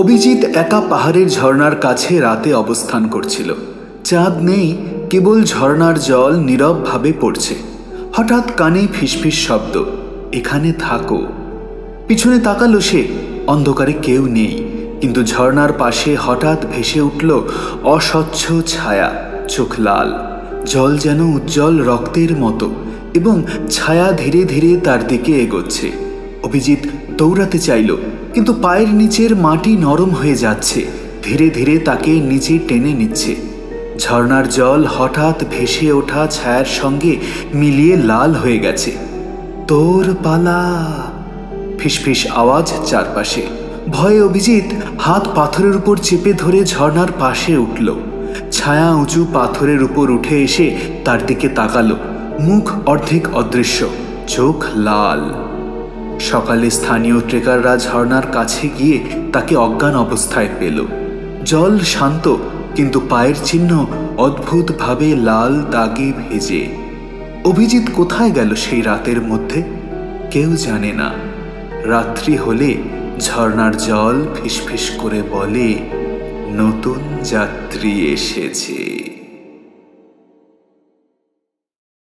অভিজিৎ একা পাহাড়ের ঝর্ণার কাছে রাতে অবস্থান করছিল। চাঁদ নেই, কেবল ঝর্ণার জল নীরবভাবে পড়ছে। হঠাৎ কানে ফিসফিস শব্দ, এখানে থাকো। পিছনে তাকালো সে, অন্ধকারে কেউ নেই, কিন্তু ঝর্ণার পাশে হঠাৎ ভেসে উঠল অস্বচ্ছ ছায়া। চোখ লাল, জল যেন উজ্জ্বল রক্তের মতো, এবং ছায়া ধীরে ধীরে তার দিকে এগোচ্ছে। অভিজিৎ দৌড়াতে চাইল, কিন্তু পায়ের নিচের মাটি নরম হয়ে যাচ্ছে, ধীরে ধীরে তাকে নিচে টেনে নিচ্ছে। ঝর্ণার জল হঠাৎ ভেসে ওঠা ছায়ার সঙ্গে মিলিয়ে লাল হয়ে গেছে। তোর পালা, ফিসফিস আওয়াজ চারপাশে। ভয়ে অভিজিৎ হাত পাথরের উপর চেপে ধরে ঝর্ণার পাশে উঠল। ছায়া উঁচু পাথরের উপর উঠে এসে তার দিকে তাকালো, মুখ অর্ধেক অদৃশ্য, চোখ লাল। সকালে স্থানীয় ট্রেকাররা ঝর্ণার কাছে গিয়ে তাকে অজ্ঞান অবস্থায় পেল। জল শান্ত, কিন্তু পায়ের চিহ্ন অদ্ভুতভাবে লাল দাগে ভেজে। অভিজিৎ কোথায় গেল সেই রাতের মধ্যে? কেউ জানে না। রাত্রি হলে ঝর্ণার জল ফিসফিস করে বলে, নতুন যাত্রী এসেছে।